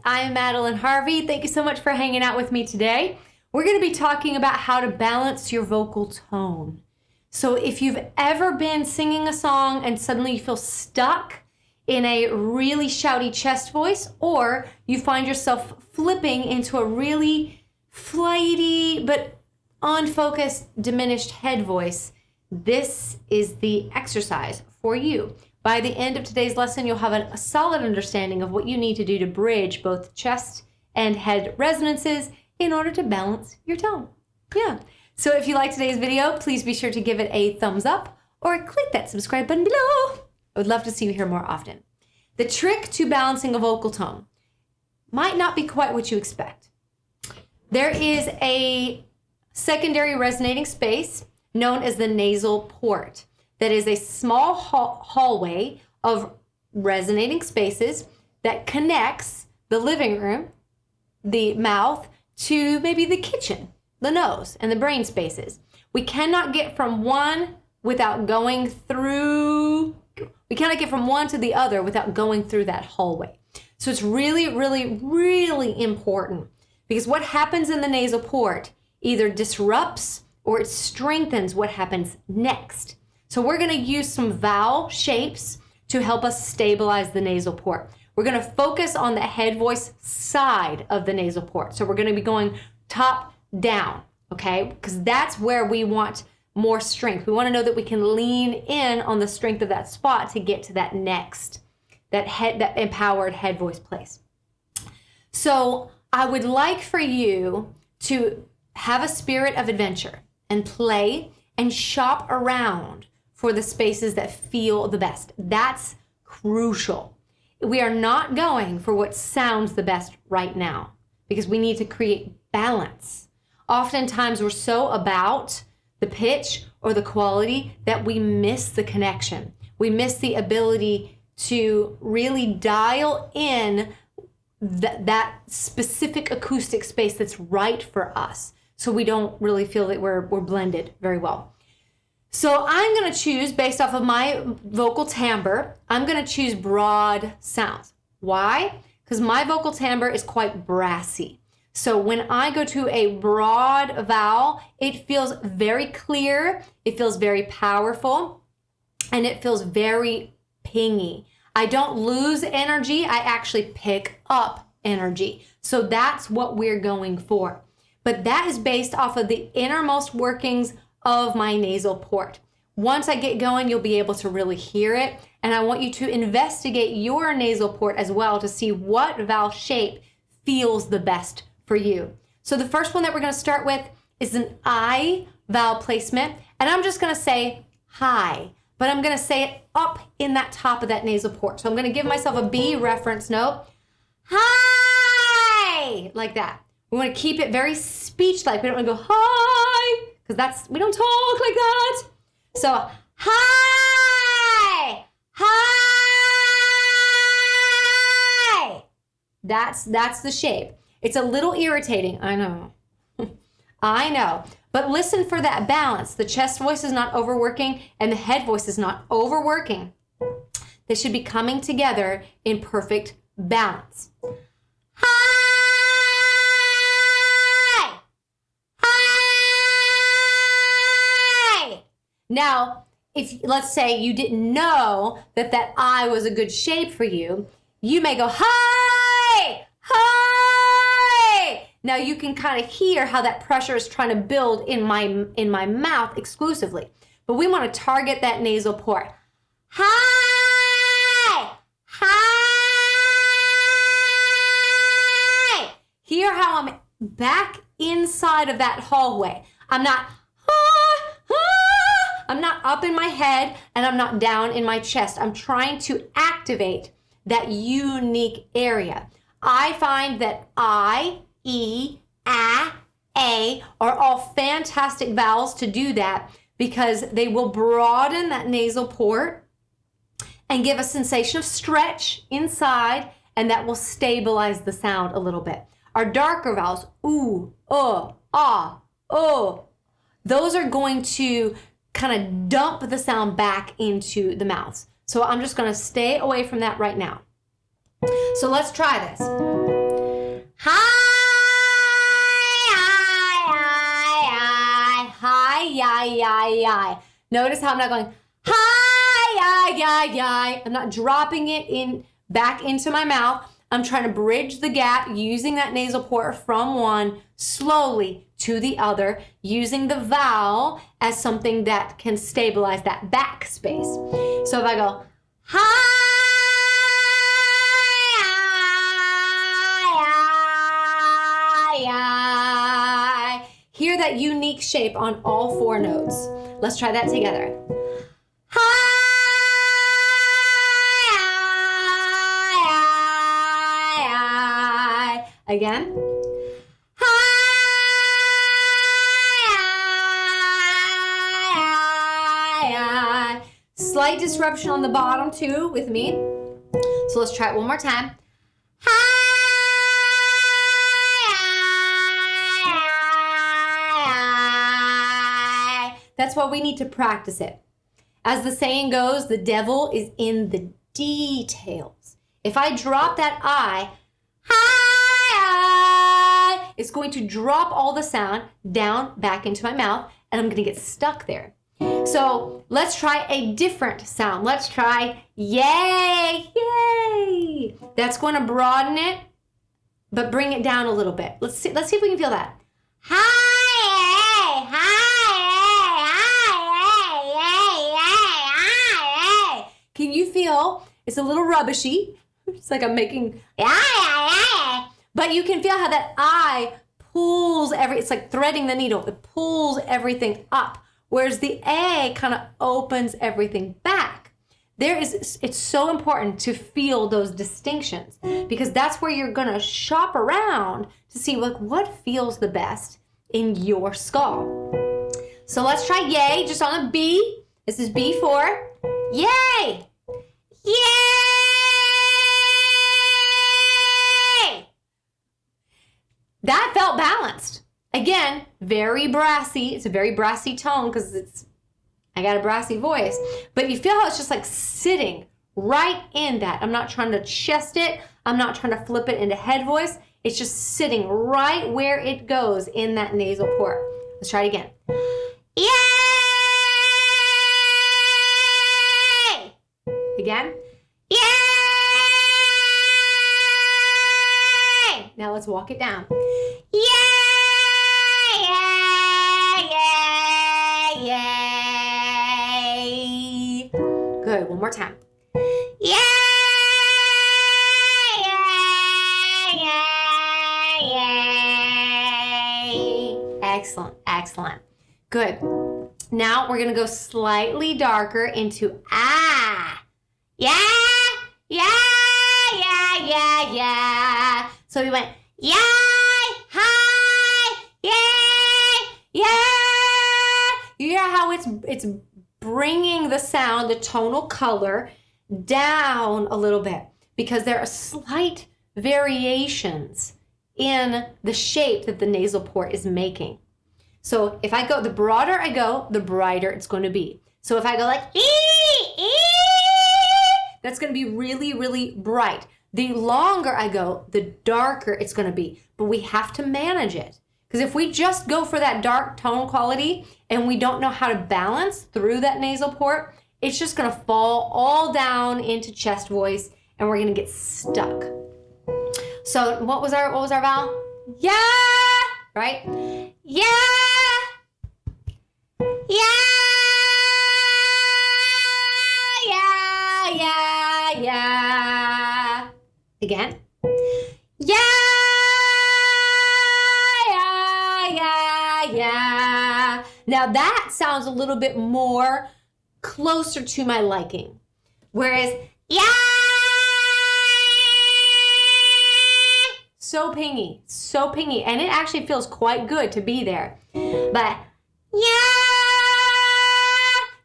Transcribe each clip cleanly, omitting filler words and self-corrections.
I'm Madeline Harvey. Thank you so much for hanging out with me today. We're going to be talking about how to balance your vocal tone. So if you've ever been singing a song and suddenly you feel stuck in a really shouty chest voice, or you find yourself flipping into a really flighty but unfocused, diminished head voice, this is the exercise for you. By the end of today's lesson, you'll have a solid understanding of what you need to do to bridge both chest and head resonances in order to balance your tone. Yeah. So if you like today's video, please be sure to give it a thumbs up or click that subscribe button below. I would love to see you here more often. The trick to balancing a vocal tone might not be quite what you expect. There is a secondary resonating space known as the nasal port. That is a small hallway of resonating spaces that connects the living room, the mouth, to maybe the kitchen, the nose, and the brain spaces. We cannot get from one without going through, we cannot get from one to the other without going through that hallway. So it's really, really, really important, because what happens in the nasal port either disrupts or it strengthens what happens next. So we're going to use some vowel shapes to help us stabilize the nasal port. We're going to focus on the head voice side of the nasal port. So we're going to be going top down, okay? Because that's where we want more strength. We want to know that we can lean in on the strength of that spot to get to that next, that empowered head voice place. So I would like for you to have a spirit of adventure and play and shop around for the spaces that feel the best. That's crucial. We are not going for what sounds the best right now because we need to create balance. Oftentimes we're so about the pitch or the quality that we miss the connection. We miss the ability to really dial in that specific acoustic space that's right for us, so we don't really feel that we're blended very well. So I'm going to choose, based off of my vocal timbre, I'm going to choose broad sounds. Why? Because my vocal timbre is quite brassy. So when I go to a broad vowel, it feels very clear, it feels very powerful, and it feels very pingy. I don't lose energy, I actually pick up energy. So that's what we're going for. But that is based off of the innermost workings of my nasal port. Once I get going, you'll be able to really hear it. And I want you to investigate your nasal port as well to see what vowel shape feels the best for you. So the first one that we're going to start with is an I vowel placement. And I'm just going to say hi, but I'm going to say it up in that top of that nasal port. So I'm going to give myself a B reference note. Hi, like that. We want to keep it very speech-like. We don't want to go hi, because we don't talk like that. So, hi, hi. That's the shape. It's a little irritating, I know. I know. But listen for that balance. The chest voice is not overworking and the head voice is not overworking. They should be coming together in perfect balance. Now, if let's say you didn't know that I was a good shape for you, you may go, hi, hi. Now you can kind of hear how that pressure is trying to build in my mouth exclusively. But we want to target that nasal port. Hi, hi. Hear how I'm back inside of that hallway. I'm not up in my head and I'm not down in my chest. I'm trying to activate that unique area. I find that I, E, A are all fantastic vowels to do that because they will broaden that nasal port and give a sensation of stretch inside, and that will stabilize the sound a little bit. Our darker vowels, ooh, ah, oh, those are going to kind of dump the sound back into the mouth. So I'm just going to stay away from that right now. So let's try this. Hi, hi, yi, yi, yi. Notice how I'm not going, hi, yi, yi, yi. I'm not dropping it in back into my mouth. I'm trying to bridge the gap using that nasal port from one slowly to the other, using the vowel as something that can stabilize that back space. So if I go, hi, hear that unique shape on all four notes. Let's try that together. Hi. Again. Hi. Slight disruption on the bottom too with me. So let's try it one more time. That's why we need to practice it. As the saying goes, the devil is in the details. If I drop that I, it's going to drop all the sound down back into my mouth, and I'm going to get stuck there. So let's try a different sound. Let's try yay, yay. That's going to broaden it, but bring it down a little bit. Let's see if we can feel that. Hi, hi. Can you feel it's a little rubbishy? It's like I'm making, but you can feel how that I pulls it's like threading the needle. It pulls everything up, whereas the A kind of opens everything back. It's so important to feel those distinctions because that's where you're gonna shop around to see what feels the best in your skull. So let's try yay, just on a B. This is B4. Yay! Yay! That felt balanced. Again, very brassy. It's a very brassy tone because I got a brassy voice. But you feel how it's just like sitting right in that. I'm not trying to chest it. I'm not trying to flip it into head voice. It's just sitting right where it goes in that nasal port. Let's try it again. Yay! Again. Yay! Now let's walk it down. Yay! Yay! Yay! Yay! Good. One more time. Yay! Yay! Yay! Yay! Excellent. Excellent. Good. Now we're going to go slightly darker into ah. Yeah, yeah, yeah, yeah, yeah. So we went, yay, hi, yay, yeah. You hear how it's bringing the sound, the tonal color down a little bit because there are slight variations in the shape that the nasal port is making. So if I go, the broader I go, the brighter it's going to be. So if I go like, that's going to be really, really bright. The longer I go, the darker it's going to be. But we have to manage it. Because if we just go for that dark tone quality and we don't know how to balance through that nasal port, it's just going to fall all down into chest voice and we're going to get stuck. So what was our vowel? Yeah, right? Yeah, yeah. Yeah. Again. Yeah. Now that sounds a little bit more closer to my liking. Whereas, yeah. So pingy. And it actually feels quite good to be there. But, yeah.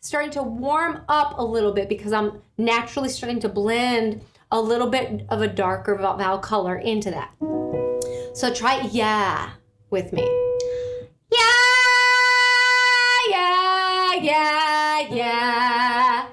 Starting to warm up a little bit because I'm naturally starting to blend a little bit of a darker vowel color into that. So try yeah with me. Yeah, yeah, yeah, yeah.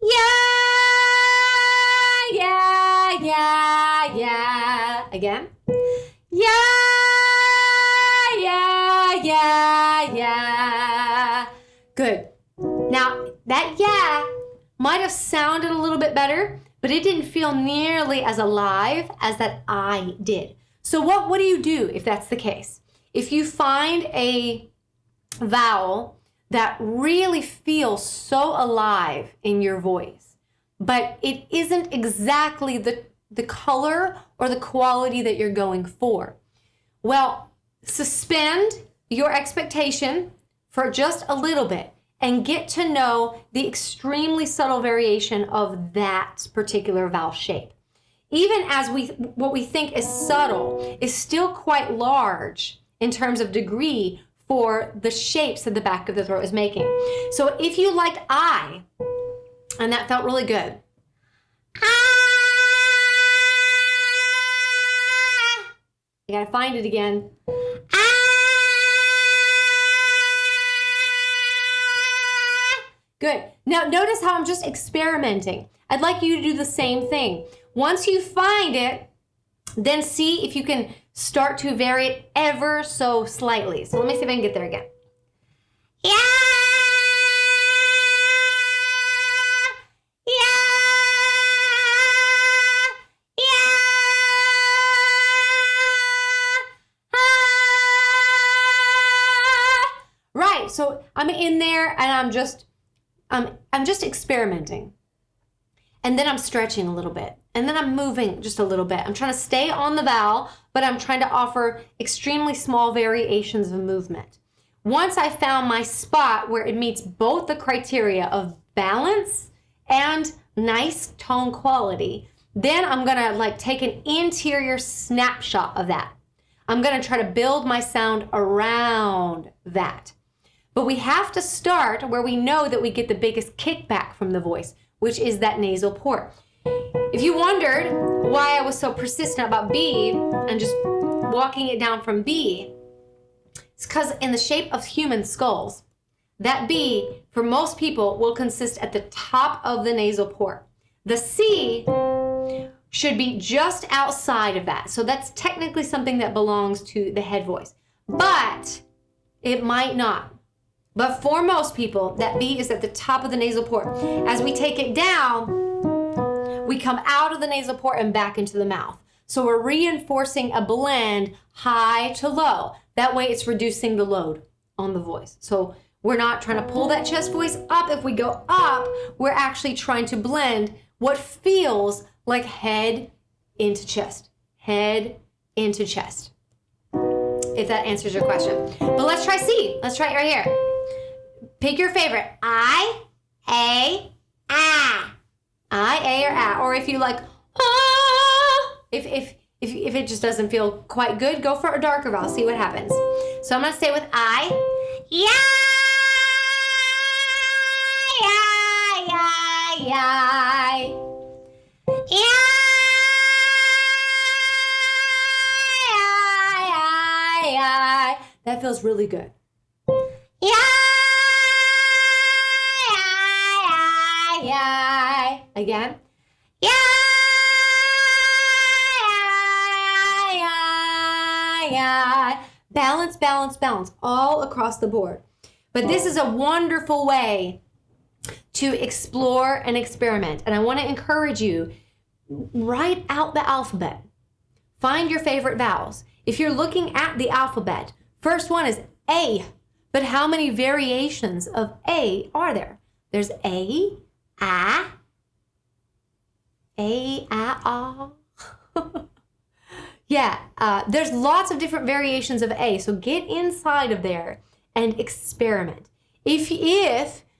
Yeah, yeah, yeah, yeah. Again. Yeah, yeah, yeah, yeah. Good. Now, that yeah might have sounded a little bit better, but it didn't feel nearly as alive as that I did. So what do you do if that's the case? If you find a vowel that really feels so alive in your voice, but it isn't exactly the color or the quality that you're going for, well, suspend your expectation for just a little bit and get to know the extremely subtle variation of that particular vowel shape. Even as what we think is subtle is still quite large in terms of degree for the shapes that the back of the throat is making. So if you liked I, and that felt really good, you gotta find it again. Good. Now notice how I'm just experimenting. I'd like you to do the same thing. Once you find it, then see if you can start to vary it ever so slightly. So let me see if I can get there again. Yeah. Right, so I'm in there and I'm just experimenting. And then I'm stretching a little bit. And then I'm moving just a little bit. I'm trying to stay on the vowel, but I'm trying to offer extremely small variations of movement. Once I found my spot where it meets both the criteria of balance and nice tone quality, then I'm gonna take an interior snapshot of that. I'm gonna try to build my sound around that. But we have to start where we know that we get the biggest kickback from the voice, which is that nasal port. If you wondered why I was so persistent about B and just walking it down from B, it's because in the shape of human skulls, that B, for most people, will consist at the top of the nasal port. The C should be just outside of that. So that's technically something that belongs to the head voice, but it might not. But for most people, that B is at the top of the nasal port. As we take it down, we come out of the nasal port and back into the mouth. So we're reinforcing a blend high to low. That way it's reducing the load on the voice. So we're not trying to pull that chest voice up. If we go up, we're actually trying to blend what feels like head into chest, head into chest, if that answers your question. But let's try C. Let's try it right here. Pick your favorite. I, A, ah. I, A, or ah. Or if you like, ah. If it just doesn't feel quite good, go for a darker vowel. See what happens. So I'm going to stay with I. Yeah, yeah, yeah, yeah. Yeah, yeah, yeah. That feels really good. Yeah. Again. Yeah, yeah, yeah. Balance, balance, balance all across the board. But this is a wonderful way to explore and experiment. And I want to encourage you, write out the alphabet. Find your favorite vowels. If you're looking at the alphabet, first one is A. But how many variations of A are there? There's A, ah, ah. Yeah, there's lots of different variations of A, so get inside of there and experiment. If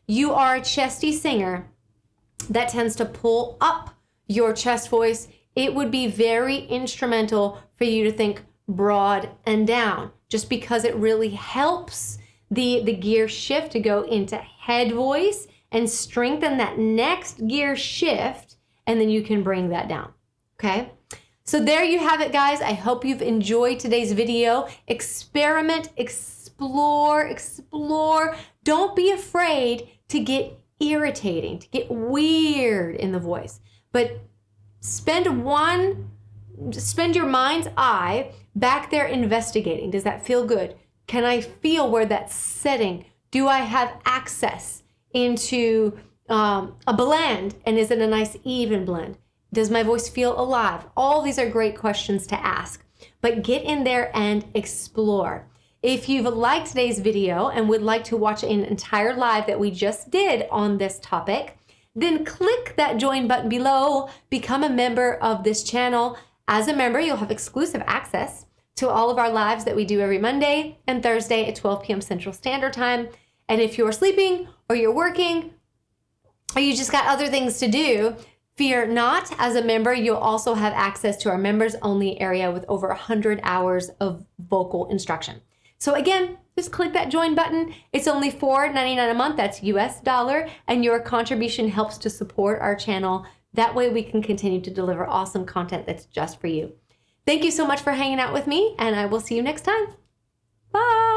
you are a chesty singer that tends to pull up your chest voice, it would be very instrumental for you to think broad and down, just because it really helps the gear shift to go into head voice and strengthen that next gear shift, and then you can bring that down, okay? So there you have it, guys. I hope you've enjoyed today's video. Experiment, explore, explore. Don't be afraid to get irritating, to get weird in the voice, but spend one spend your mind's eye back there investigating. Does that feel good? Can I feel where that's setting? Do I have access into a blend? And is it a nice even blend? Does my voice feel alive? All these are great questions to ask, but get in there and explore. If you've liked today's video and would like to watch an entire live that we just did on this topic, then click that join button below, become a member of this channel. As a member, you'll have exclusive access to all of our lives that we do every Monday and Thursday at 12 p.m. Central Standard Time. And if you're sleeping or you're working or you just got other things to do, fear not. As a member, you'll also have access to our members only area with over 100 hours of vocal instruction. So again, just click that join button. It's only $4.99 a month. That's US dollar. And your contribution helps to support our channel. That way we can continue to deliver awesome content that's just for you. Thank you so much for hanging out with me, and I will see you next time. Bye.